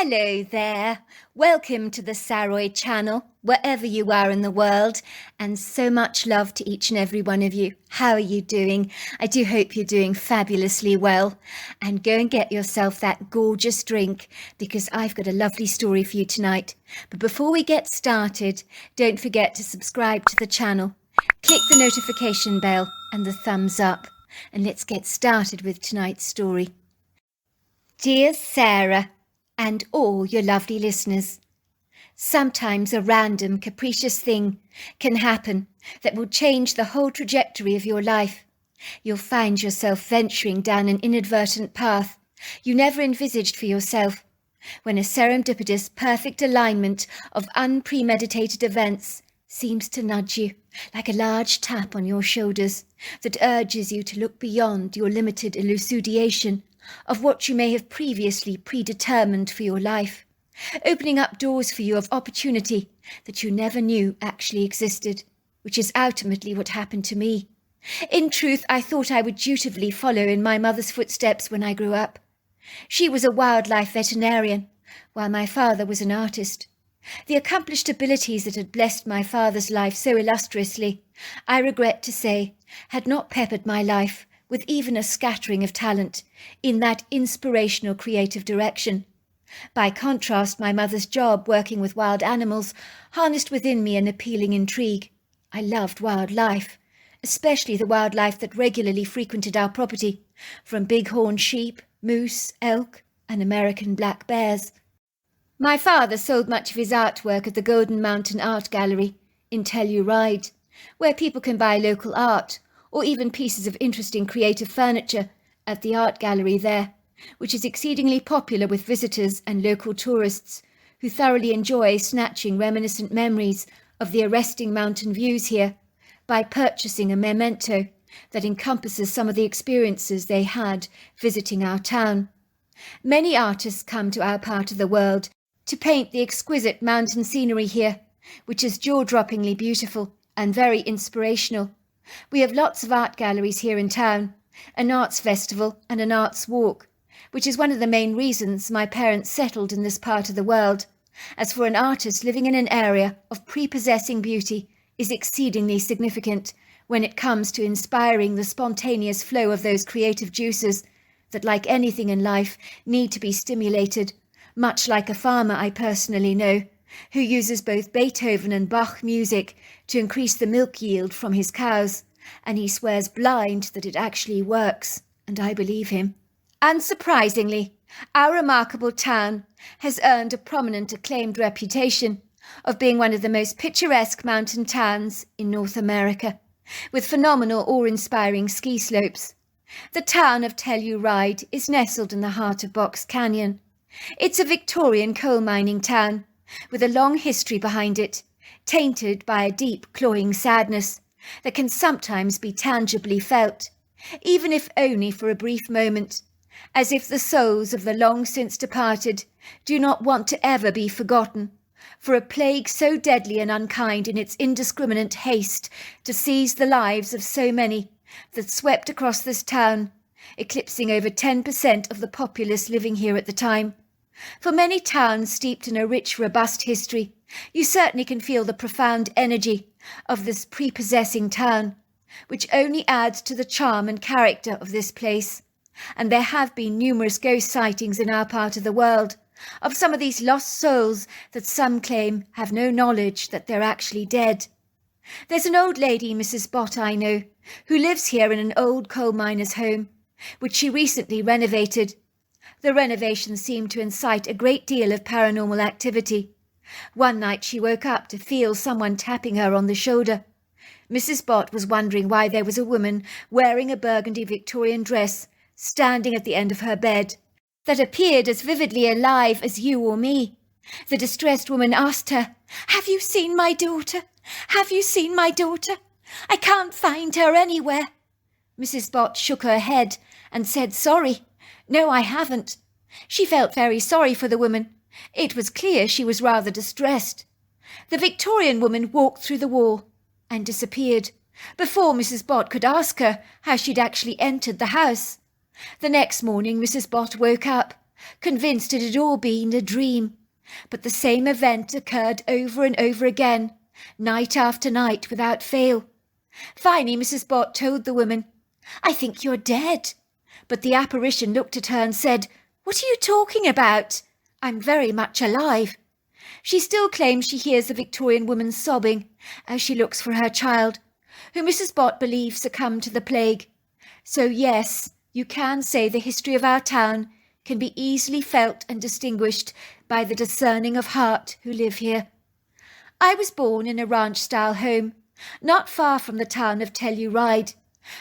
Hello there. Welcome to the Saroy channel, wherever you are in the world, and so much love to each and every one of you. How are you doing? I do hope you're doing fabulously well. And go and get yourself that gorgeous drink, because I've got a lovely story for you tonight. But before we get started, don't forget to subscribe to the channel. Click the notification bell and the thumbs up. And let's get started with tonight's story. Dear Sarah, and all your lovely listeners. Sometimes a random, capricious thing can happen that will change the whole trajectory of your life. You'll find yourself venturing down an inadvertent path you never envisaged for yourself, when a serendipitous, perfect alignment of unpremeditated events seems to nudge you like a large tap on your shoulders that urges you to look beyond your limited elucidation of what you may have previously predetermined for your life, opening up doors for you of opportunity that you never knew actually existed, which is ultimately what happened to me. In truth, I thought I would dutifully follow in my mother's footsteps when I grew up. She was a wildlife veterinarian, while my father was an artist. The accomplished abilities that had blessed my father's life so illustriously, I regret to say, had not peppered my life with even a scattering of talent in that inspirational creative direction. By contrast, my mother's job working with wild animals harnessed within me an appealing intrigue. I loved wildlife, especially the wildlife that regularly frequented our property, from bighorn sheep, moose, elk, and American black bears. My father sold much of his artwork at the Golden Mountain Art Gallery in Telluride, where people can buy local art, or even pieces of interesting creative furniture at the art gallery there, which is exceedingly popular with visitors and local tourists who thoroughly enjoy snatching reminiscent memories of the arresting mountain views here by purchasing a memento that encompasses some of the experiences they had visiting our town. Many artists come to our part of the world to paint the exquisite mountain scenery here, which is jaw-droppingly beautiful and very inspirational. We have lots of art galleries here in town, an arts festival and an arts walk, which is one of the main reasons my parents settled in this part of the world, as for an artist living in an area of prepossessing beauty is exceedingly significant when it comes to inspiring the spontaneous flow of those creative juices that, like anything in life, need to be stimulated, much like a farmer I personally know, who uses both Beethoven and Bach music to increase the milk yield from his cows, and he swears blind that it actually works, and I believe him. Unsurprisingly, our remarkable town has earned a prominent acclaimed reputation of being one of the most picturesque mountain towns in North America, with phenomenal awe-inspiring ski slopes. The town of Telluride is nestled in the heart of Box Canyon. It's a Victorian coal mining town, with a long history behind it, tainted by a deep, cloying sadness that can sometimes be tangibly felt, even if only for a brief moment, as if the souls of the long since departed do not want to ever be forgotten, for a plague so deadly and unkind in its indiscriminate haste to seize the lives of so many that swept across this town, eclipsing over 10% of the populace living here at the time. For many towns steeped in a rich, robust history, you certainly can feel the profound energy of this prepossessing town, which only adds to the charm and character of this place. And there have been numerous ghost sightings in our part of the world of some of these lost souls that some claim have no knowledge that they're actually dead. There's an old lady, Mrs. Bott, I know, who lives here in an old coal miner's home, which she recently renovated. The renovation seemed to incite a great deal of paranormal activity. One night she woke up to feel someone tapping her on the shoulder. Mrs. Bott was wondering why there was a woman wearing a burgundy Victorian dress standing at the end of her bed that appeared as vividly alive as you or me. The distressed woman asked her, "Have you seen my daughter? Have you seen my daughter? I can't find her anywhere." Mrs. Bott shook her head and said, "Sorry. No, I haven't." She felt very sorry for the woman. It was clear she was rather distressed. The Victorian woman walked through the wall and disappeared before Mrs. Bott could ask her how she'd actually entered the house. The next morning Mrs. Bott woke up convinced it had all been a dream. But the same event occurred over and over again, night after night without fail. Finally, Mrs. Bott told the woman, "I think you're dead." But the apparition looked at her and said, "What are you talking about? I'm very much alive." She still claims she hears the Victorian woman sobbing as she looks for her child, who Mrs. Bott believes succumbed to the plague. So yes, you can say the history of our town can be easily felt and distinguished by the discerning of heart who live here. I was born in a ranch-style home, not far from the town of Telluride,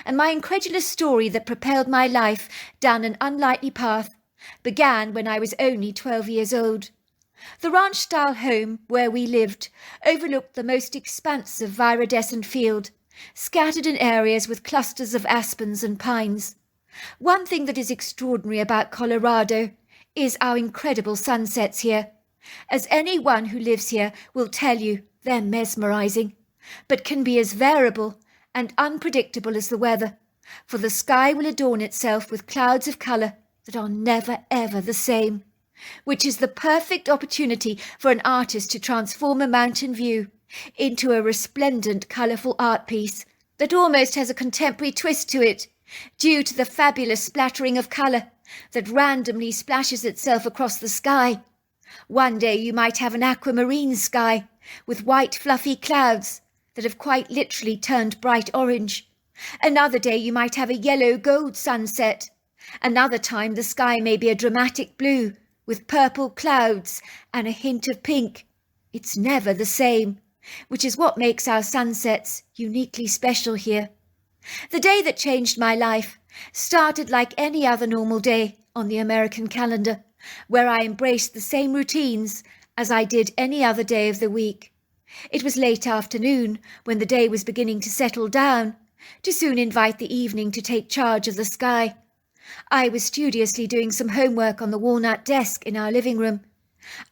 and my incredulous story that propelled my life down an unlikely path began when I was only 12 years old. The ranch-style home where we lived overlooked the most expansive viridescent field, scattered in areas with clusters of aspens and pines. One thing that is extraordinary about Colorado is our incredible sunsets here. As anyone who lives here will tell you, they're mesmerizing, but can be as variable and unpredictable as the weather, for the sky will adorn itself with clouds of colour that are never ever the same, which is the perfect opportunity for an artist to transform a mountain view into a resplendent, colourful art piece that almost has a contemporary twist to it, due to the fabulous splattering of colour that randomly splashes itself across the sky. One day you might have an aquamarine sky with white fluffy clouds that have quite literally turned bright orange. Another day you might have a yellow gold sunset. Another time the sky may be a dramatic blue with purple clouds and a hint of pink. It's never the same, which is what makes our sunsets uniquely special here. The day that changed my life started like any other normal day on the American calendar, where I embraced the same routines as I did any other day of the week. It was late afternoon, when the day was beginning to settle down, to soon invite the evening to take charge of the sky. I was studiously doing some homework on the walnut desk in our living room.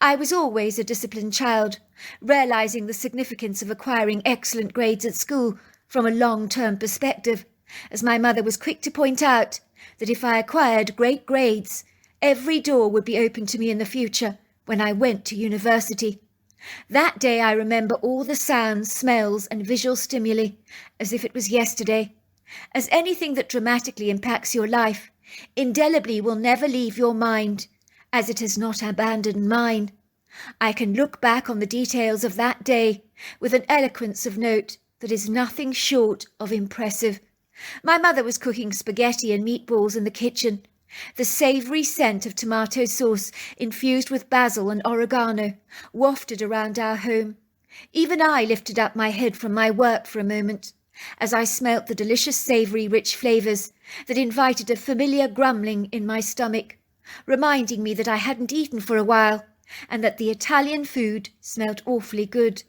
I was always a disciplined child, realizing the significance of acquiring excellent grades at school from a long-term perspective, as my mother was quick to point out that if I acquired great grades, every door would be open to me in the future when I went to university. That day I remember all the sounds, smells and visual stimuli as if it was yesterday, as anything that dramatically impacts your life indelibly will never leave your mind, as it has not abandoned mine. I can look back on the details of that day with an eloquence of note that is nothing short of impressive. My mother was cooking spaghetti and meatballs in the kitchen. The savoury scent of tomato sauce infused with basil and oregano wafted around our home. Even I lifted up my head from my work for a moment, as I smelt the delicious savoury rich flavours that invited a familiar grumbling in my stomach, reminding me that I hadn't eaten for a while, and that the Italian food smelt awfully good.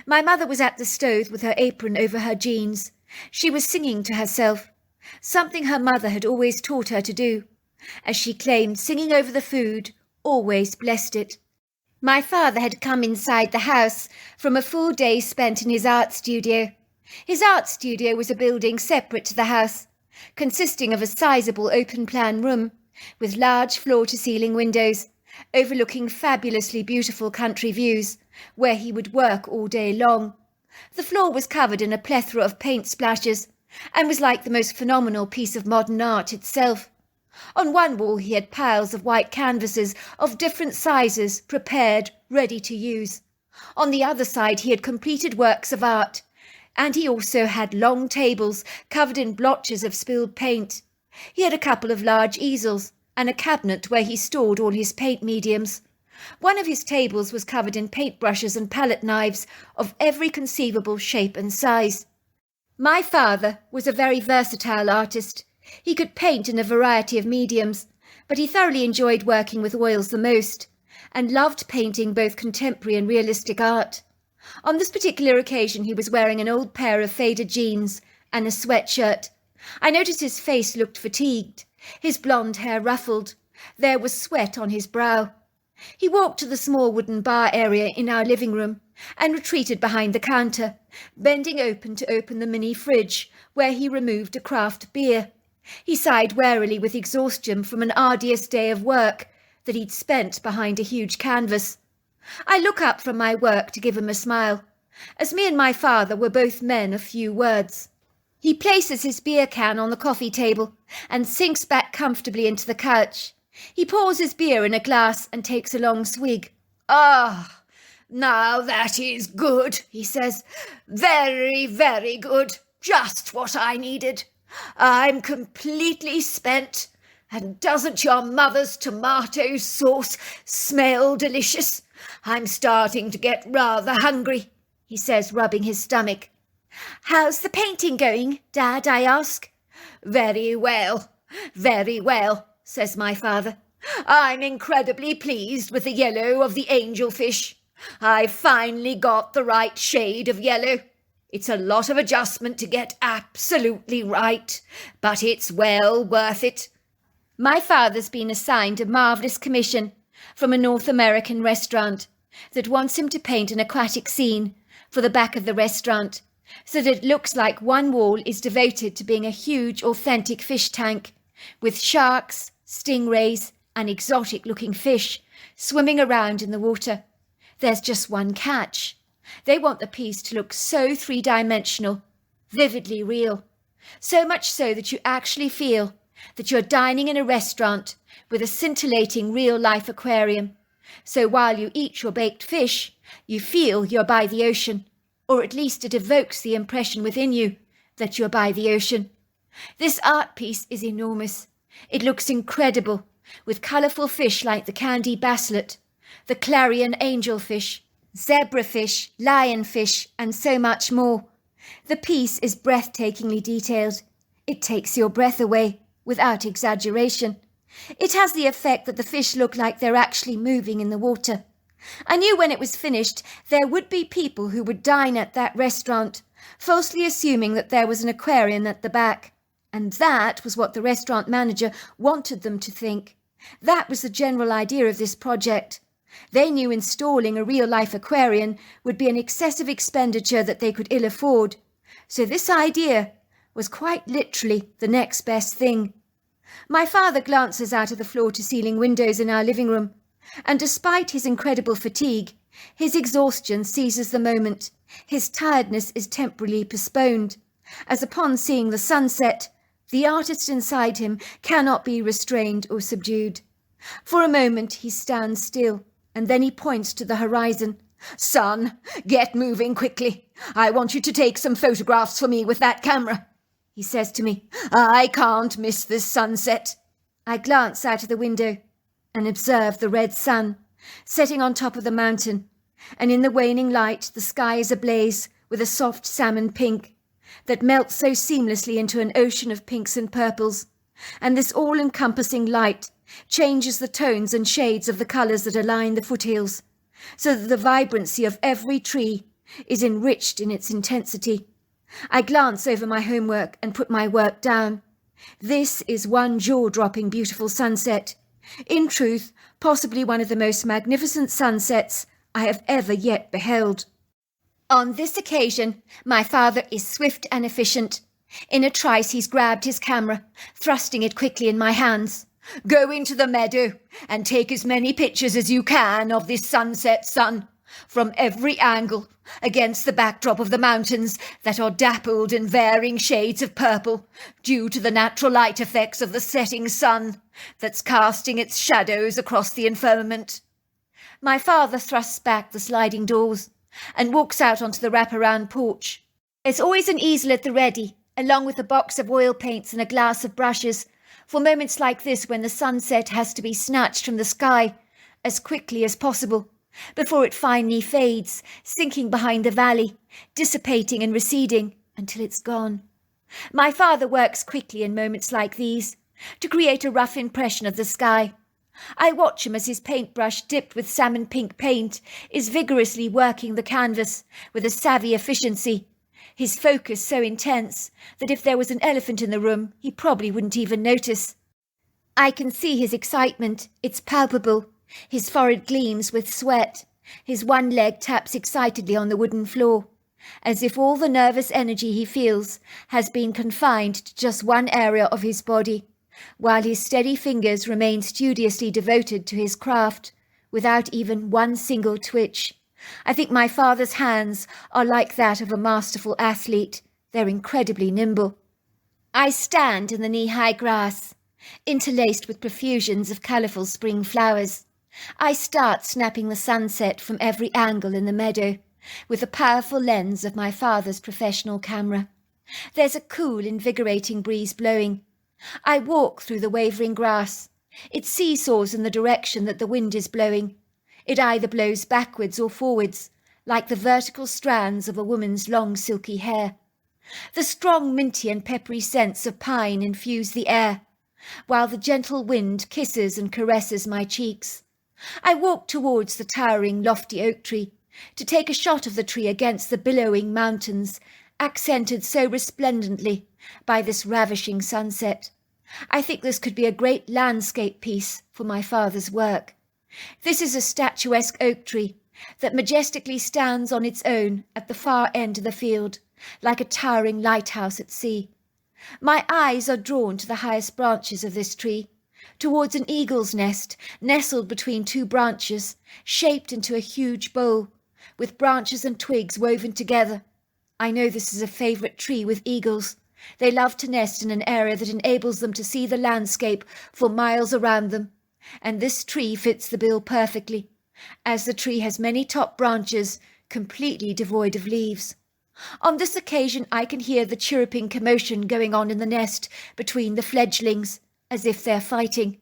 My mother was at the stove with her apron over her jeans. She was singing to herself, something her mother had always taught her to do, as she claimed singing over the food always blessed it. My father had come inside the house from a full day spent in his art studio. His art studio was a building separate to the house, consisting of a sizable open-plan room with large floor-to-ceiling windows, overlooking fabulously beautiful country views, where he would work all day long. The floor was covered in a plethora of paint splashes, and was like the most phenomenal piece of modern art itself. On one wall he had piles of white canvases of different sizes, prepared, ready to use. On the other side he had completed works of art, and he also had long tables covered in blotches of spilled paint. He had a couple of large easels, and a cabinet where he stored all his paint mediums. One of his tables was covered in paintbrushes and palette knives of every conceivable shape and size. My father was a very versatile artist. He could paint in a variety of mediums, but he thoroughly enjoyed working with oils the most, and loved painting both contemporary and realistic art. On this particular occasion he was wearing an old pair of faded jeans and a sweatshirt. I noticed his face looked fatigued, his blonde hair ruffled. There was sweat on his brow. He walked to the small wooden bar area in our living room and retreated behind the counter, bending to open the mini fridge, where he removed a craft beer. He sighed wearily with exhaustion from an arduous day of work that he'd spent behind a huge canvas. I look up from my work to give him a smile, as me and my father were both men of few words. He places his beer can on the coffee table and sinks back comfortably into the couch. He pours his beer in a glass and takes a long swig. "Ah, now that is good," he says. "Very, very good. Just what I needed. I'm completely spent. And doesn't your mother's tomato sauce smell delicious? I'm starting to get rather hungry," he says, rubbing his stomach. "How's the painting going, Dad?" I ask. Very well, says my father. "I'm incredibly pleased with the yellow of the angelfish. I've finally got the right shade of yellow. It's a lot of adjustment to get absolutely right, but it's well worth it." My father's been assigned a marvellous commission from a North American restaurant that wants him to paint an aquatic scene for the back of the restaurant, so that it looks like one wall is devoted to being a huge, authentic fish tank with sharks, stingrays, and exotic-looking fish swimming around in the water. There's just one catch. They want the piece to look so three-dimensional, vividly real, so much so that you actually feel that you're dining in a restaurant with a scintillating real-life aquarium. So while you eat your baked fish, you feel you're by the ocean, or at least it evokes the impression within you that you're by the ocean. This art piece is enormous. It looks incredible, with colourful fish like the candy basslet, the clarion angelfish, zebrafish, lionfish, and so much more. The piece is breathtakingly detailed. It takes your breath away, without exaggeration. It has the effect that the fish look like they're actually moving in the water. I knew when it was finished there would be people who would dine at that restaurant, falsely assuming that there was an aquarium at the back. And that was what the restaurant manager wanted them to think. That was the general idea of this project. They knew installing a real-life aquarium would be an excessive expenditure that they could ill afford. So this idea was quite literally the next best thing. My father glances out of the floor-to-ceiling windows in our living room, and despite his incredible fatigue, his exhaustion seizes the moment. His tiredness is temporarily postponed, as upon seeing the sunset, the artist inside him cannot be restrained or subdued. For a moment he stands still, and then he points to the horizon. "Son, get moving quickly. I want you to take some photographs for me with that camera," he says to me. "I can't miss this sunset." I glance out of the window and observe the red sun setting on top of the mountain, and in the waning light the sky is ablaze with a soft salmon pink that melts so seamlessly into an ocean of pinks and purples, and this all-encompassing light changes the tones and shades of the colours that align the foothills, so that the vibrancy of every tree is enriched in its intensity. I glance over my homework and put my work down. This is one jaw-dropping beautiful sunset. In truth, possibly one of the most magnificent sunsets I have ever yet beheld. On this occasion, my father is swift and efficient. In a trice he's grabbed his camera, thrusting it quickly in my hands. "Go into the meadow and take as many pictures as you can of this sunset, son, from every angle, against the backdrop of the mountains that are dappled in varying shades of purple due to the natural light effects of the setting sun that's casting its shadows across the firmament." My father thrusts back the sliding doors and walks out onto the wraparound porch. There's always an easel at the ready, along with a box of oil paints and a glass of brushes, for moments like this when the sunset has to be snatched from the sky as quickly as possible, before it finally fades, sinking behind the valley, dissipating and receding until it's gone. My father works quickly in moments like these, to create a rough impression of the sky. I watch him as his paintbrush, dipped with salmon pink paint, is vigorously working the canvas with a savvy efficiency, his focus so intense that if there was an elephant in the room, he probably wouldn't even notice. I can see his excitement, it's palpable. His forehead gleams with sweat. His one leg taps excitedly on the wooden floor, as if all the nervous energy he feels has been confined to just one area of his body. while his steady fingers remain studiously devoted to his craft, without even one single twitch. I think my father's hands are like that of a masterful athlete. They're incredibly nimble. I stand in the knee-high grass, interlaced with profusions of colourful spring flowers. I start snapping the sunset from every angle in the meadow, with the powerful lens of my father's professional camera. There's a cool, invigorating breeze blowing. I walk through the wavering grass. It seesaws in the direction that the wind is blowing. It either blows backwards or forwards, like the vertical strands of a woman's long silky hair. The strong minty and peppery scents of pine infuse the air, while the gentle wind kisses and caresses my cheeks. I walk towards the towering, lofty oak tree, to take a shot of the tree against the billowing mountains, accented so resplendently by this ravishing sunset. I think this could be a great landscape piece for my father's work. This is a statuesque oak tree that majestically stands on its own at the far end of the field, like a towering lighthouse at sea. My eyes are drawn to the highest branches of this tree, towards an eagle's nest nestled between two branches, shaped into a huge bowl, with branches and twigs woven together. I know this is a favourite tree with eagles. They love to nest in an area that enables them to see the landscape for miles around them, and this tree fits the bill perfectly, as the tree has many top branches completely devoid of leaves. On this occasion I can hear the chirruping commotion going on in the nest between the fledglings, as if they're fighting.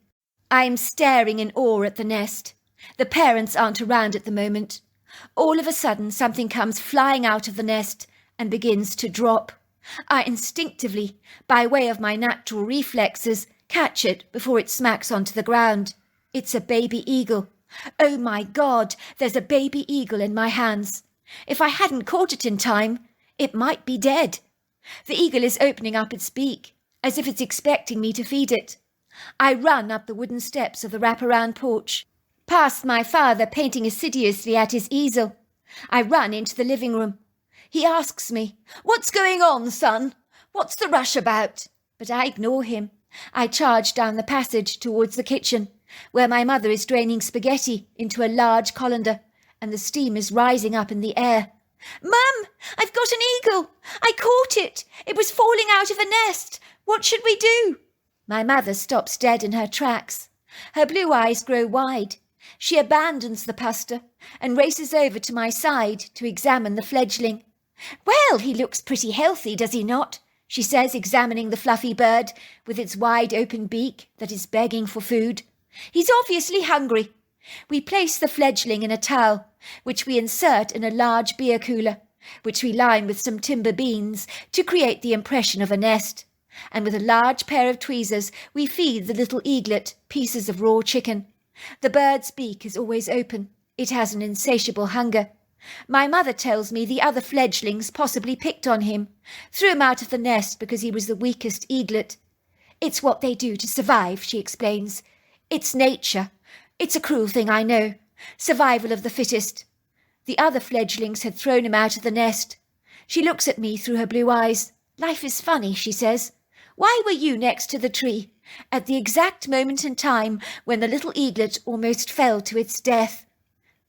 I'm staring in awe at the nest. The parents aren't around at the moment. All of a sudden something comes flying out of the nest and begins to drop. I instinctively, by way of my natural reflexes, catch it before it smacks onto the ground. It's a baby eagle. Oh my God, there's a baby eagle in my hands. If I hadn't caught it in time, it might be dead. The eagle is opening up its beak, as if it's expecting me to feed it. I run up the wooden steps of the wraparound porch, past my father painting assiduously at his easel. I run into the living room. He asks me, "What's going on, son? What's the rush about?" But I ignore him. I charge down the passage towards the kitchen, where my mother is draining spaghetti into a large colander, and the steam is rising up in the air. "Mum, I've got an eagle. I caught it. It was falling out of a nest. What should we do?" My mother stops dead in her tracks. Her blue eyes grow wide. She abandons the pasta and races over to my side to examine the fledgling. "Well, he looks pretty healthy, does he not?" she says, examining the fluffy bird with its wide-open beak that is begging for food. "He's obviously hungry." We place the fledgling in a towel, which we insert in a large beer cooler, which we line with some timber beams to create the impression of a nest. And with a large pair of tweezers we feed the little eaglet pieces of raw chicken. The bird's beak is always open. It has an insatiable hunger. My mother tells me the other fledglings possibly picked on him, threw him out of the nest because he was the weakest eaglet. "It's what they do to survive," she explains. "It's nature. It's a cruel thing, I know. Survival of the fittest." The other fledglings had thrown him out of the nest. She looks at me through her blue eyes. "Life is funny," she says. "Why were you next to the tree at the exact moment in time when the little eaglet almost fell to its death?"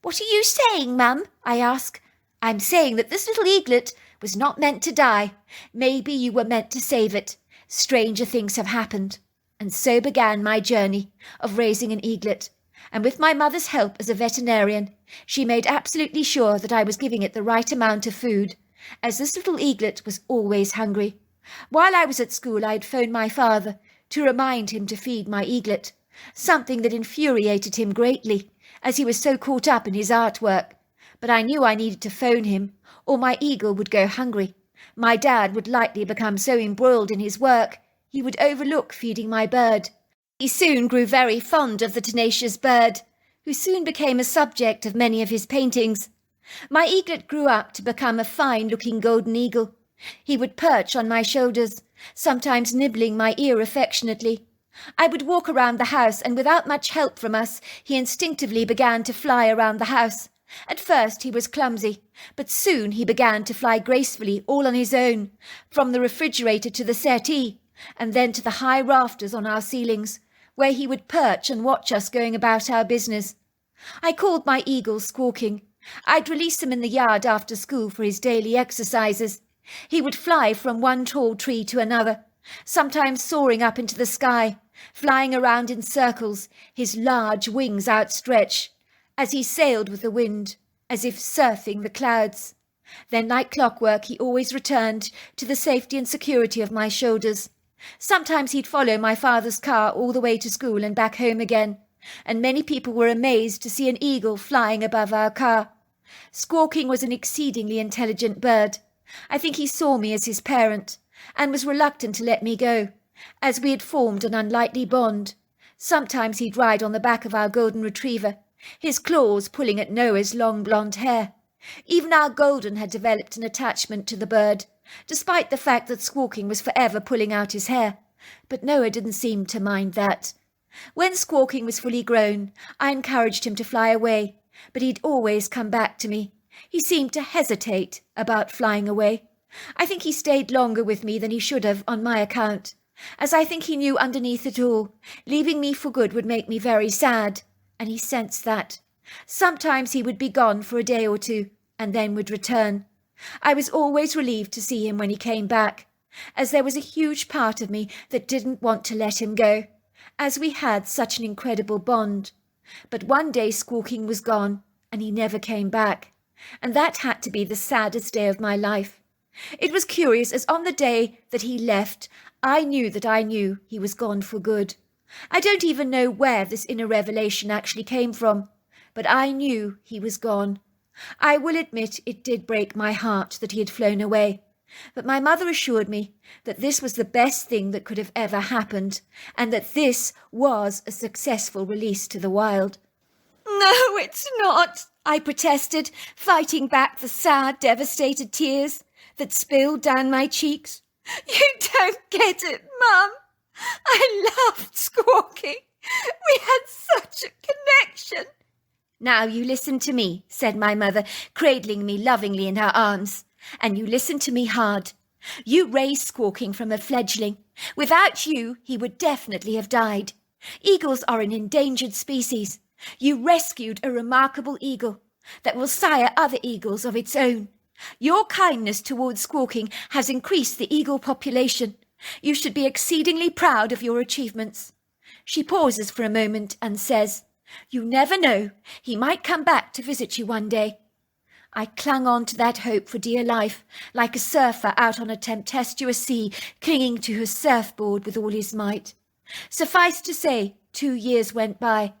"What are you saying, Mum?" I ask. "I'm saying that this little eaglet was not meant to die. Maybe you were meant to save it. Stranger things have happened." And so began my journey of raising an eaglet. And with my mother's help as a veterinarian, she made absolutely sure that I was giving it the right amount of food, as this little eaglet was always hungry. While I was at school, I'd phoned my father to remind him to feed my eaglet, something that infuriated him greatly, as he was so caught up in his artwork. But I knew I needed to phone him, or my eagle would go hungry. My dad would likely become so embroiled in his work, he would overlook feeding my bird. He soon grew very fond of the tenacious bird, who soon became a subject of many of his paintings. My eaglet grew up to become a fine-looking golden eagle. He would perch on my shoulders, sometimes nibbling my ear affectionately. I would walk around the house, and without much help from us, he instinctively began to fly around the house. At first he was clumsy, but soon he began to fly gracefully all on his own, from the refrigerator to the settee, and then to the high rafters on our ceilings, where he would perch and watch us going about our business. I called my eagle Squawking. I'd release him in the yard after school for his daily exercises. He would fly from one tall tree to another, sometimes soaring up into the sky, flying around in circles, his large wings outstretched, as he sailed with the wind, as if surfing the clouds. Then, like clockwork, he always returned to the safety and security of my shoulders. Sometimes he'd follow my father's car all the way to school and back home again, and many people were amazed to see an eagle flying above our car. Squawking was an exceedingly intelligent bird. I think he saw me as his parent, and was reluctant to let me go, as we had formed an unlikely bond. Sometimes he'd ride on the back of our golden retriever, his claws pulling at Noah's long blonde hair. Even our golden had developed an attachment to the bird, despite the fact that Squawking was forever pulling out his hair. But Noah didn't seem to mind that. When Squawking was fully grown, I encouraged him to fly away, but he'd always come back to me. He seemed to hesitate about flying away. I think he stayed longer with me than he should have on my account, as I think he knew underneath it all, leaving me for good would make me very sad, and he sensed that. Sometimes he would be gone for a day or two, and then would return. I was always relieved to see him when he came back, as there was a huge part of me that didn't want to let him go, as we had such an incredible bond. But one day Squawking was gone, and he never came back, and that had to be the saddest day of my life. It was curious, as on the day that he left, I knew he was gone for good. I don't even know where this inner revelation actually came from, but I knew he was gone. I will admit it did break my heart that he had flown away, but my mother assured me that this was the best thing that could have ever happened, and that this was a successful release to the wild. "No, it's not," I protested, fighting back the sad, devastated tears that spilled down my cheeks. "You don't get it, Mum. I loved Squawking. We had such a connection." "Now you listen to me," said my mother, cradling me lovingly in her arms. "And you listen to me hard. You raised Squawking from a fledgling. Without you, he would definitely have died. Eagles are an endangered species. You rescued a remarkable eagle that will sire other eagles of its own. Your kindness towards Squawking has increased the eagle population. You should be exceedingly proud of your achievements." She pauses for a moment and says, "You never know. He might come back to visit you one day." I clung on to that hope for dear life, like a surfer out on a tempestuous sea, clinging to his surfboard with all his might. Suffice to say, 2 years went by.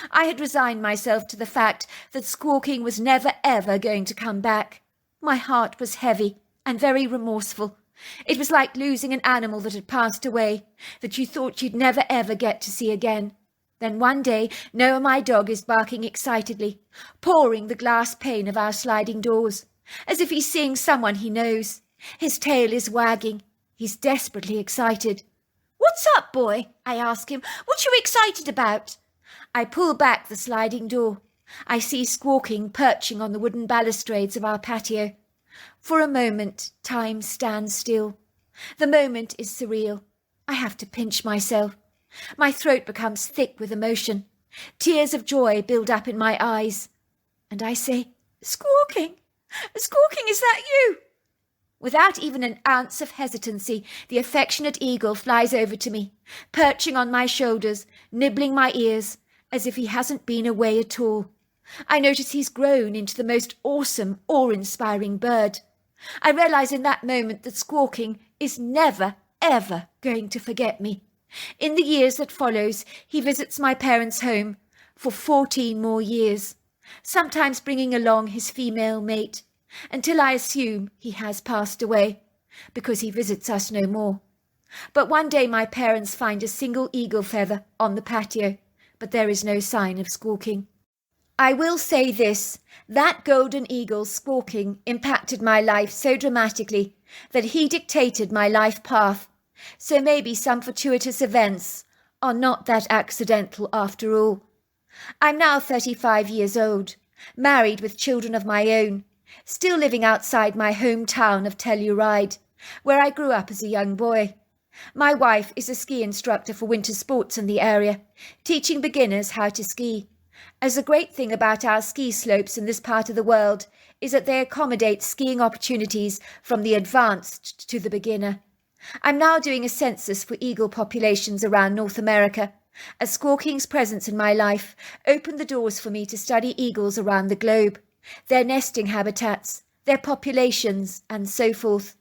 I had resigned myself to the fact that Squawking was never ever going to come back. My heart was heavy and very remorseful. It was like losing an animal that had passed away, that you thought you'd never ever get to see again. Then one day, Noah, my dog, is barking excitedly, pawing the glass pane of our sliding doors, as if he's seeing someone he knows. His tail is wagging. He's desperately excited. "What's up, boy?" I ask him. "What you excited about?" I pull back the sliding door. I see Squawking perching on the wooden balustrades of our patio. For a moment, time stands still. The moment is surreal. I have to pinch myself. My throat becomes thick with emotion. Tears of joy build up in my eyes. And I say, "Squawking! Squawking, is that you?" Without even an ounce of hesitancy, the affectionate eagle flies over to me, perching on my shoulders, nibbling my ears, as if he hasn't been away at all. I notice he's grown into the most awesome, awe-inspiring bird. I realize in that moment that Squawking is never, ever going to forget me. In the years that follows, he visits my parents' home for 14 more years, sometimes bringing along his female mate, until I assume he has passed away, because he visits us no more. But one day my parents find a single eagle feather on the patio, but there is no sign of Squawking. I will say this, that golden eagle Squawking impacted my life so dramatically that he dictated my life path, so maybe some fortuitous events are not that accidental after all. I'm now 35 years old, married with children of my own, still living outside my hometown of Telluride, where I grew up as a young boy. My wife is a ski instructor for winter sports in the area, teaching beginners how to ski. As the great thing about our ski slopes in this part of the world is that they accommodate skiing opportunities from the advanced to the beginner. I'm now doing a census for eagle populations around North America, as Squawking's presence in my life opened the doors for me to study eagles around the globe, their nesting habitats, their populations, and so forth.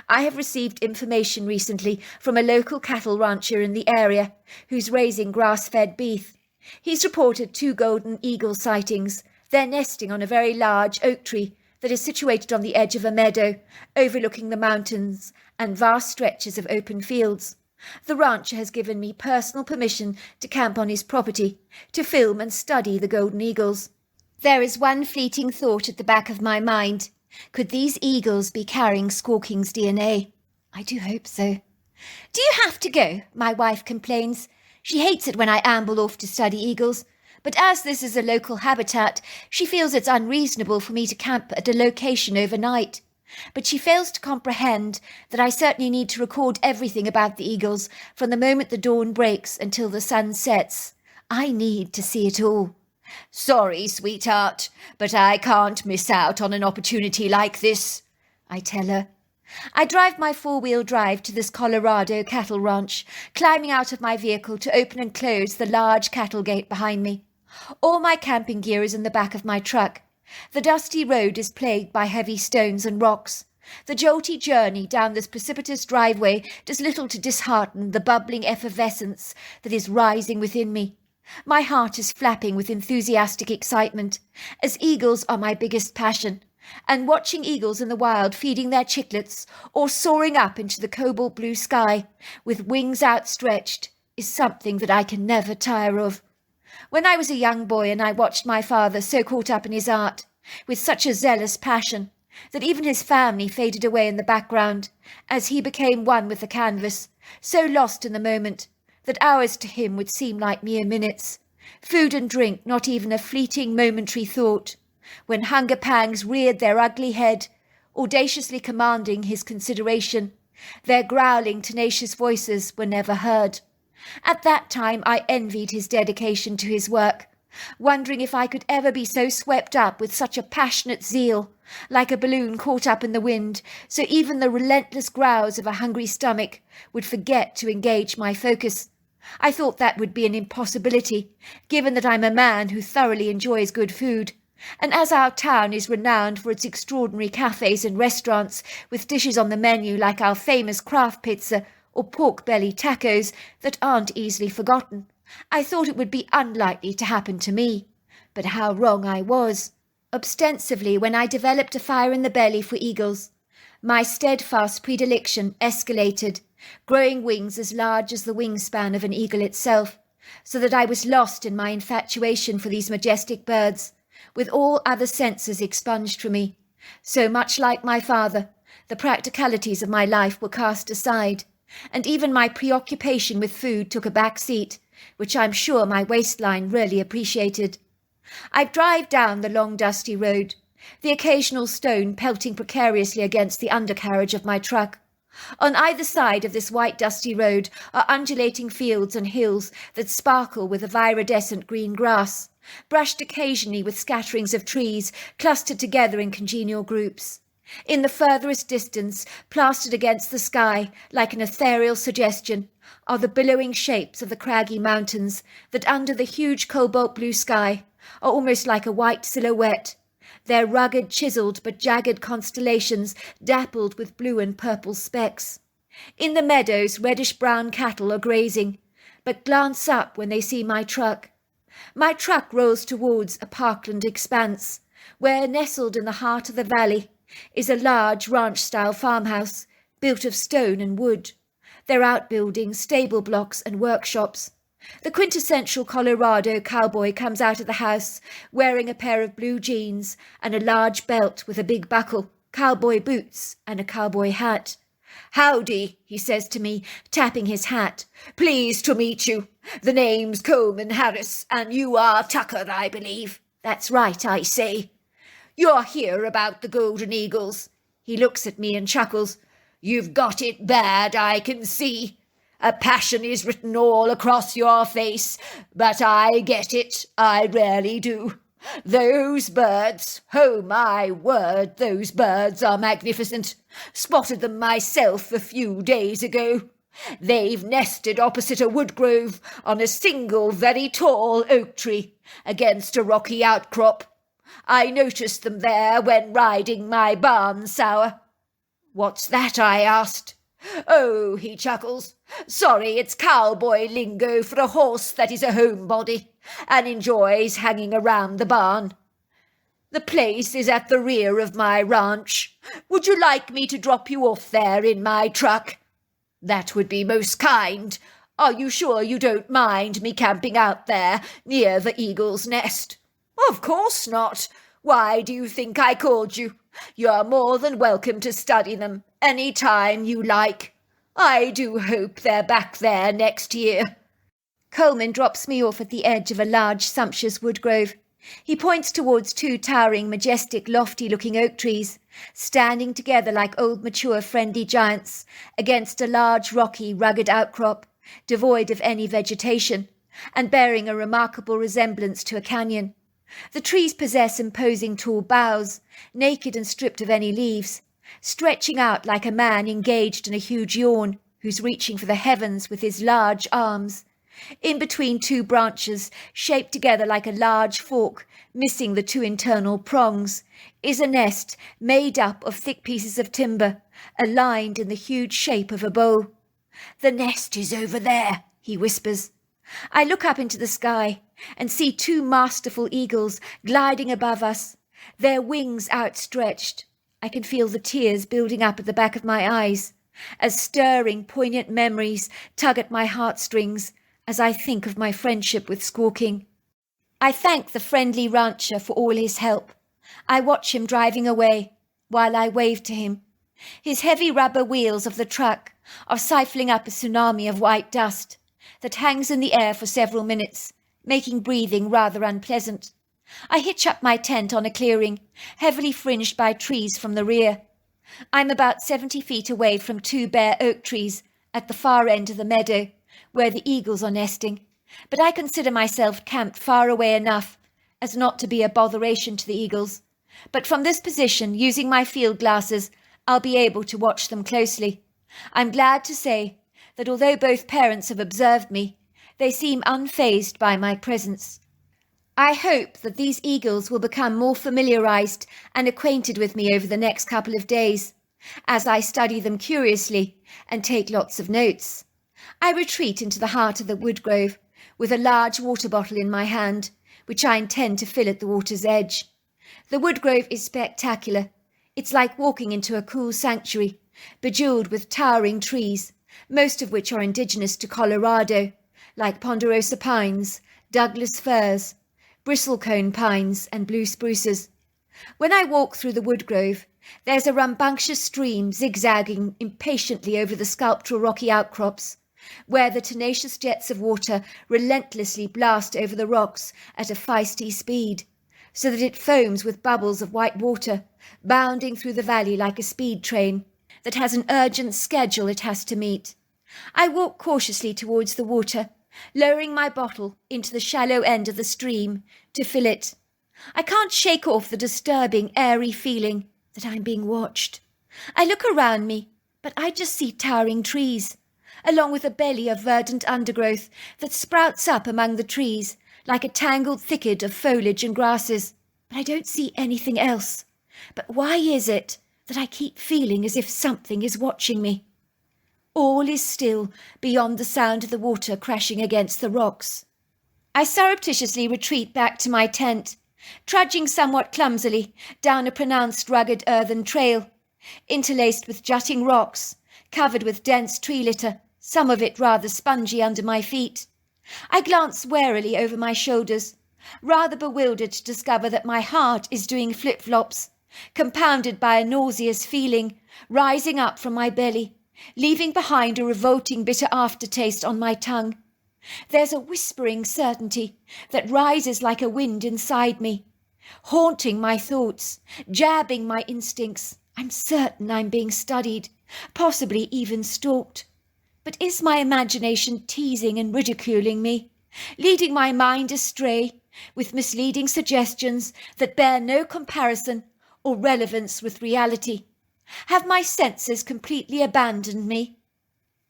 I have received information recently from a local cattle rancher in the area who's raising grass-fed beef. He's reported 2 golden eagle sightings. They're nesting on a very large oak tree that is situated on the edge of a meadow, overlooking the mountains and vast stretches of open fields. The rancher has given me personal permission to camp on his property, to film and study the golden eagles. There is one fleeting thought at the back of my mind. Could these eagles be carrying Squawking's DNA? I do hope so. Do you have to go? My wife complains. She hates it when I amble off to study eagles, but as this is a local habitat, she feels it's unreasonable for me to camp at a location overnight. But she fails to comprehend that I certainly need to record everything about the eagles from the moment the dawn breaks until the sun sets. I need to see it all. Sorry, sweetheart, but I can't miss out on an opportunity like this, I tell her. I drive my 4-wheel drive to this Colorado cattle ranch, climbing out of my vehicle to open and close the large cattle gate behind me. All my camping gear is in the back of my truck. The dusty road is plagued by heavy stones and rocks. The jolty journey down this precipitous driveway does little to dishearten the bubbling effervescence that is rising within me. My heart is flapping with enthusiastic excitement, as eagles are my biggest passion, and watching eagles in the wild feeding their chicklets or soaring up into the cobalt blue sky with wings outstretched is something that I can never tire of. When I was a young boy and I watched my father so caught up in his art, with such a zealous passion, that even his family faded away in the background, as he became one with the canvas, so lost in the moment, that hours to him would seem like mere minutes, food and drink not even a fleeting momentary thought, when hunger pangs reared their ugly head, audaciously commanding his consideration, their growling, tenacious voices were never heard. At that time I envied his dedication to his work, wondering if I could ever be so swept up with such a passionate zeal, like a balloon caught up in the wind, so even the relentless growls of a hungry stomach would forget to engage my focus. I thought that would be an impossibility, given that I'm a man who thoroughly enjoys good food, and as our town is renowned for its extraordinary cafes and restaurants with dishes on the menu like our famous craft pizza or pork belly tacos that aren't easily forgotten, I thought it would be unlikely to happen to me. But how wrong I was. Ostensibly, when I developed a fire in the belly for eagles, my steadfast predilection escalated, growing wings as large as the wingspan of an eagle itself, so that I was lost in my infatuation for these majestic birds, with all other senses expunged from me. So much like my father, the practicalities of my life were cast aside, and even my preoccupation with food took a back seat, which I'm sure my waistline really appreciated. I drive down the long dusty road, the occasional stone pelting precariously against the undercarriage of my truck. On either side of this white dusty road are undulating fields and hills that sparkle with a viridescent green grass, brushed occasionally with scatterings of trees clustered together in congenial groups. In the furthest distance, plastered against the sky like an ethereal suggestion, are the billowing shapes of the craggy mountains that under the huge cobalt blue sky are almost like a white silhouette, their rugged, chiselled but jagged constellations dappled with blue and purple specks. In the meadows, reddish-brown cattle are grazing, but glance up when they see my truck. My truck rolls towards a parkland expanse, where, nestled in the heart of the valley, is a large ranch-style farmhouse built of stone and wood, their outbuildings, stable blocks and workshops. The quintessential Colorado cowboy comes out of the house wearing a pair of blue jeans and a large belt with a big buckle, cowboy boots and a cowboy hat. "Howdy," he says to me, tapping his hat. "Pleased to meet you. The name's Coleman Harris, and you are Tucker, I believe." "That's right," I say. "You're here about the golden eagles." He looks at me and chuckles. "You've got it bad, I can see. A passion is written all across your face, but I get it, I really do. Those birds, oh my word, those birds are magnificent. Spotted them myself a few days ago. They've nested opposite a wood grove on a single very tall oak tree against a rocky outcrop. I noticed them there when riding my barn sour. What's that? I asked. Oh, he chuckles. Sorry, it's cowboy lingo for a horse that is a homebody and enjoys hanging around the barn. The place is at the rear of my ranch. Would you like me to drop you off there in my truck? That would be most kind. Are you sure you don't mind me camping out there near the eagle's nest? Of course not. Why do you think I called you? You're more than welcome to study them any time you like. I do hope they're back there next year. Coleman drops me off at the edge of a large, sumptuous wood grove. He points towards two towering, majestic, lofty-looking oak trees, standing together like old, mature, friendly giants against a large, rocky, rugged outcrop, devoid of any vegetation, and bearing a remarkable resemblance to a canyon. The trees possess imposing tall boughs, naked and stripped of any leaves, stretching out like a man engaged in a huge yawn, who's reaching for the heavens with his large arms. In between two branches, shaped together like a large fork, missing the two internal prongs, is a nest made up of thick pieces of timber, aligned in the huge shape of a bow. The nest is over there, he whispers. I look up into the sky and see two masterful eagles gliding above us, their wings outstretched. I can feel the tears building up at the back of my eyes, as stirring, poignant memories tug at my heartstrings as I think of my friendship with Squawking. I thank the friendly rancher for all his help. I watch him driving away while I wave to him. His heavy rubber wheels of the truck are siphoning up a tsunami of white dust that hangs in the air for several minutes, making breathing rather unpleasant. I hitch up my tent on a clearing, heavily fringed by trees from the rear. I'm about 70 feet away from two bare oak trees at the far end of the meadow, where the eagles are nesting, but I consider myself camped far away enough as not to be a botheration to the eagles. But from this position, using my field glasses, I'll be able to watch them closely. I'm glad to say that although both parents have observed me, they seem unfazed by my presence. I hope that these eagles will become more familiarized and acquainted with me over the next couple of days, as I study them curiously and take lots of notes. I retreat into the heart of the wood grove with a large water bottle in my hand, which I intend to fill at the water's edge. The wood grove is spectacular. It's like walking into a cool sanctuary, bejewelled with towering trees, most of which are indigenous to Colorado, like ponderosa pines, Douglas firs, bristlecone pines, and blue spruces. When I walk through the wood grove, there's a rambunctious stream zigzagging impatiently over the sculptural rocky outcrops, where the tenacious jets of water relentlessly blast over the rocks at a feisty speed, so that it foams with bubbles of white water, bounding through the valley like a speed train that has an urgent schedule it has to meet. I walk cautiously towards the water, lowering my bottle into the shallow end of the stream to fill it. I can't shake off the disturbing, airy feeling that I'm being watched. I look around me, but I just see towering trees, along with a belly of verdant undergrowth that sprouts up among the trees like a tangled thicket of foliage and grasses. But I don't see anything else. But why is it that I keep feeling as if something is watching me? All is still beyond the sound of the water crashing against the rocks. I surreptitiously retreat back to my tent, trudging somewhat clumsily down a pronounced rugged earthen trail, interlaced with jutting rocks, covered with dense tree litter, some of it rather spongy under my feet. I glance warily over my shoulders, rather bewildered to discover that my heart is doing flip-flops, compounded by a nauseous feeling rising up from my belly, leaving behind a revolting bitter aftertaste on my tongue. There's a whispering certainty that rises like a wind inside me, haunting my thoughts, jabbing my instincts. I'm certain I'm being studied, possibly even stalked. But is my imagination teasing and ridiculing me, leading my mind astray with misleading suggestions that bear no comparison or relevance with reality? Have my senses completely abandoned me?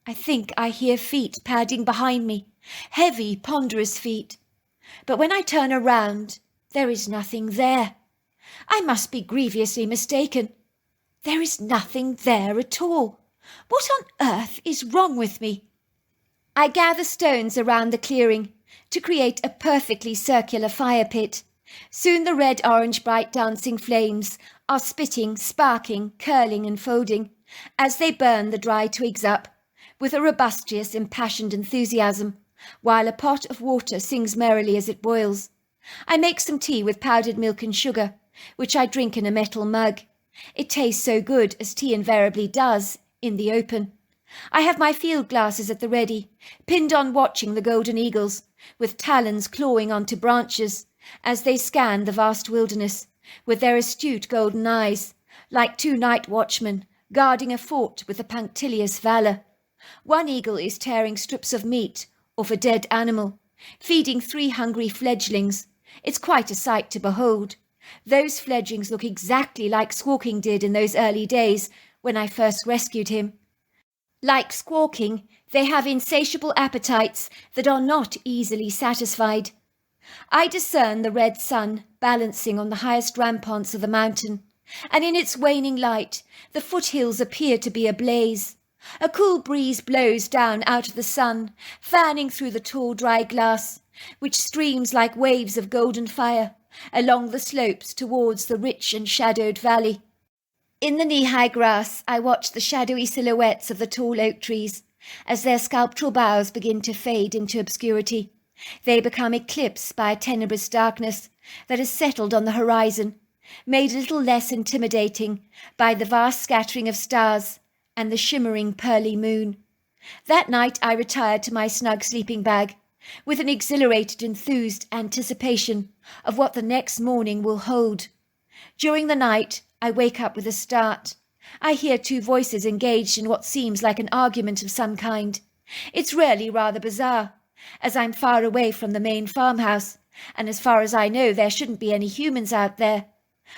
I think I hear feet padding behind me, heavy, ponderous feet. But when I turn around, there is nothing there. I must be grievously mistaken. There is nothing there at all. What on earth is wrong with me? I gather stones around the clearing to create a perfectly circular fire pit. Soon the red-orange bright dancing flames are spitting, sparking, curling and folding as they burn the dry twigs up with a robustious, impassioned enthusiasm, while a pot of water sings merrily as it boils. I make some tea with powdered milk and sugar, which I drink in a metal mug. It tastes so good, as tea invariably does, in the open. I have my field glasses at the ready, pinned on watching the golden eagles, with talons clawing onto branches, as they scan the vast wilderness, with their astute golden eyes, like two night watchmen, guarding a fort with a punctilious valour. One eagle is tearing strips of meat off a dead animal, feeding 3 hungry fledglings. It's quite a sight to behold. Those fledglings look exactly like Squawking did in those early days when I first rescued him. Like Squawking, they have insatiable appetites that are not easily satisfied. I discern the red sun balancing on the highest ramparts of the mountain, and in its waning light the foothills appear to be ablaze. A cool breeze blows down out of the sun, fanning through the tall dry glass, which streams like waves of golden fire along the slopes towards the rich and shadowed valley. In the knee-high grass I watch the shadowy silhouettes of the tall oak trees as their sculptural boughs begin to fade into obscurity. They become eclipsed by a tenebrous darkness that has settled on the horizon, made a little less intimidating by the vast scattering of stars and the shimmering pearly moon. That night I retired to my snug sleeping bag, with an exhilarated, enthused anticipation of what the next morning will hold. During the night I wake up with a start. I hear 2 voices engaged in what seems like an argument of some kind. It's really rather bizarre, as I'm far away from the main farmhouse, and as far as I know there shouldn't be any humans out there.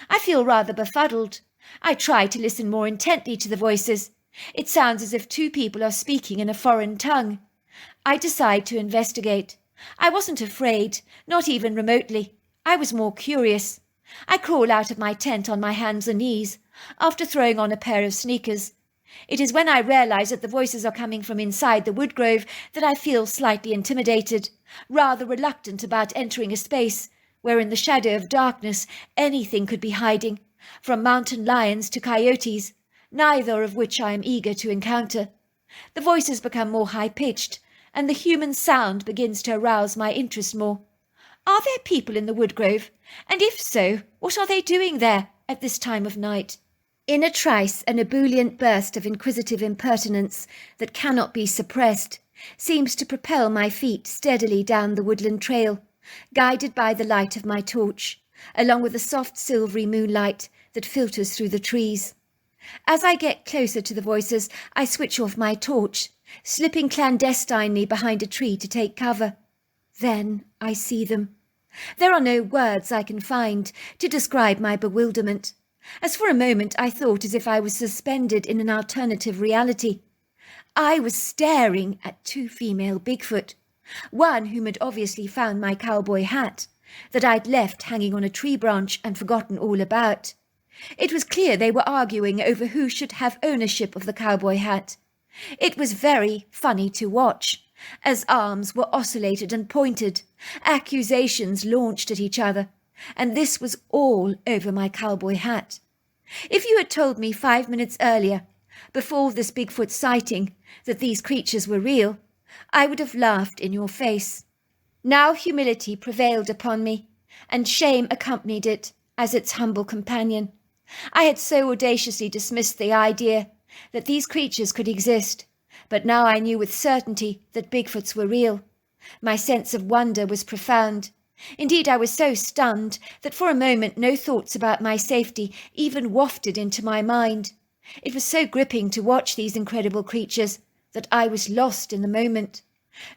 I feel rather befuddled. I try to listen more intently to the voices. It sounds as if 2 people are speaking in a foreign tongue. I decide to investigate. I wasn't afraid, not even remotely. I was more curious. I crawl out of my tent on my hands and knees, after throwing on a pair of sneakers. It is when I realise that the voices are coming from inside the woodgrove that I feel slightly intimidated, rather reluctant about entering a space where in the shadow of darkness anything could be hiding, from mountain lions to coyotes, neither of which I am eager to encounter. The voices become more high-pitched, and the human sound begins to arouse my interest more. Are there people in the woodgrove? And if so, what are they doing there at this time of night? In a trice, an ebullient burst of inquisitive impertinence that cannot be suppressed seems to propel my feet steadily down the woodland trail, guided by the light of my torch, along with the soft silvery moonlight that filters through the trees. As I get closer to the voices, I switch off my torch, slipping clandestinely behind a tree to take cover. Then I see them. There are no words I can find to describe my bewilderment, as for a moment I thought as if I was suspended in an alternative reality. I was staring at 2 female Bigfoot, one whom had obviously found my cowboy hat, that I'd left hanging on a tree branch and forgotten all about. It was clear they were arguing over who should have ownership of the cowboy hat. It was very funny to watch, as arms were oscillated and pointed, accusations launched at each other, and this was all over my cowboy hat. If you had told me 5 minutes earlier, before this Bigfoot sighting, that these creatures were real, I would have laughed in your face. Now humility prevailed upon me, and shame accompanied it as its humble companion. I had so audaciously dismissed the idea that these creatures could exist, but now I knew with certainty that Bigfoots were real. My sense of wonder was profound. Indeed, I was so stunned that for a moment no thoughts about my safety even wafted into my mind. It was so gripping to watch these incredible creatures that I was lost in the moment.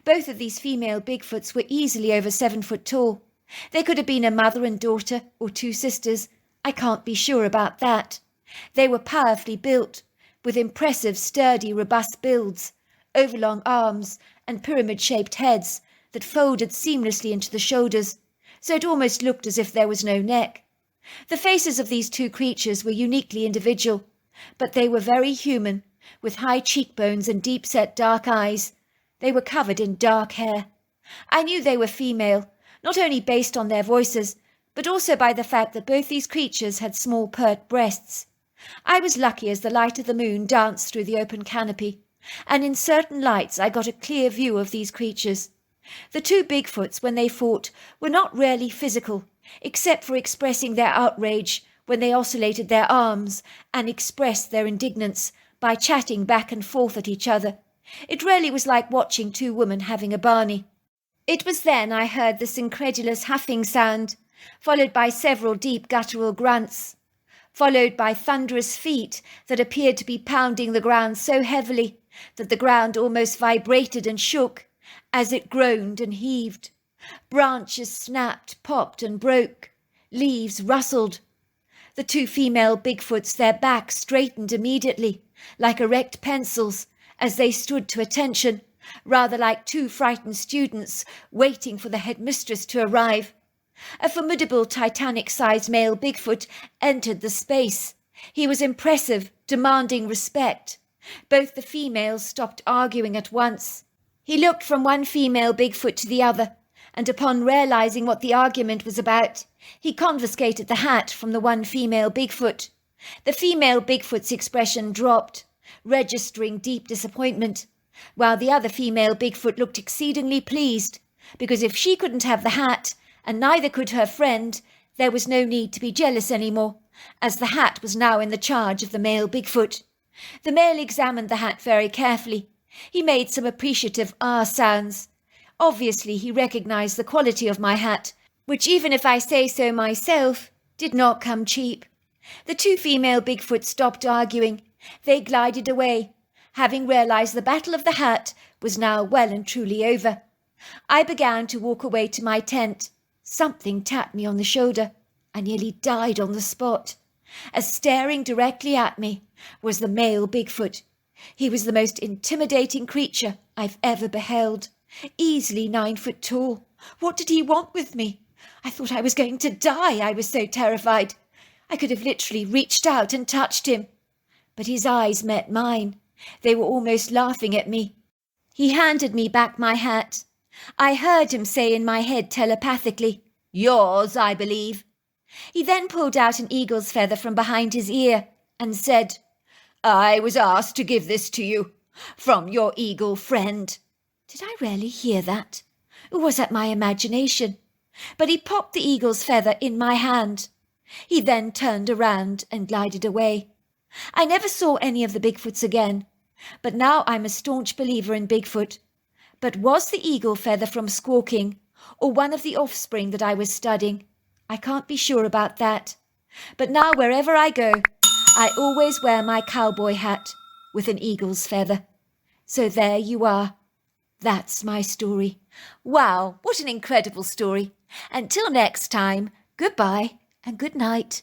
Both of these female Bigfoots were easily over 7 foot tall. They could have been a mother and daughter or two sisters. I can't be sure about that. They were powerfully built, with impressive, sturdy, robust builds, overlong arms and pyramid-shaped heads that folded seamlessly into the shoulders, so it almost looked as if there was no neck. The faces of these two creatures were uniquely individual, but they were very human, with high cheekbones and deep-set dark eyes. They were covered in dark hair. I knew they were female, not only based on their voices, but also by the fact that both these creatures had small pert breasts. I was lucky as the light of the moon danced through the open canopy, and in certain lights I got a clear view of these creatures. The two Bigfoots, when they fought, were not really physical, except for expressing their outrage when they oscillated their arms and expressed their indignance by chatting back and forth at each other. It really was like watching two women having a Barney. It was then I heard this incredulous huffing sound, followed by several deep guttural grunts, followed by thunderous feet that appeared to be pounding the ground so heavily that the ground almost vibrated and shook as it groaned and heaved. Branches snapped, popped and broke. Leaves rustled. The two female Bigfoots, their backs straightened immediately, like erect pencils, as they stood to attention, rather like two frightened students waiting for the headmistress to arrive. A formidable Titanic-sized male Bigfoot entered the space. He was impressive, demanding respect. Both the females stopped arguing at once. He looked from one female Bigfoot to the other, and upon realizing what the argument was about, he confiscated the hat from the one female Bigfoot. The female Bigfoot's expression dropped, registering deep disappointment, while the other female Bigfoot looked exceedingly pleased, because if she couldn't have the hat, and neither could her friend, there was no need to be jealous any more, as the hat was now in the charge of the male Bigfoot. The male examined the hat very carefully. He made some appreciative ah sounds. Obviously he recognized the quality of my hat, which, even if I say so myself, did not come cheap. The two female Bigfoots stopped arguing. They glided away, having realized the battle of the hat was now well and truly over. I began to walk away to my tent. Something tapped me on the shoulder. I nearly died on the spot, as staring directly at me was the male Bigfoot. He was the most intimidating creature I've ever beheld, easily 9 foot tall. What did he want with me? I thought I was going to die. I was so terrified. I could have literally reached out and touched him. But his eyes met mine. They were almost laughing at me. He handed me back my hat. I heard him say in my head telepathically, "Yours, I believe." He then pulled out an eagle's feather from behind his ear and said, "I was asked to give this to you, from your eagle friend." Did I really hear that? Or was that my imagination? But he popped the eagle's feather in my hand. He then turned around and glided away. I never saw any of the Bigfoots again, but now I'm a staunch believer in Bigfoot. But was the eagle feather from Squawking, or one of the offspring that I was studying? I can't be sure about that. But now wherever I go, I always wear my cowboy hat with an eagle's feather. So there you are. That's my story. Wow, what an incredible story. Until next time, goodbye and good night.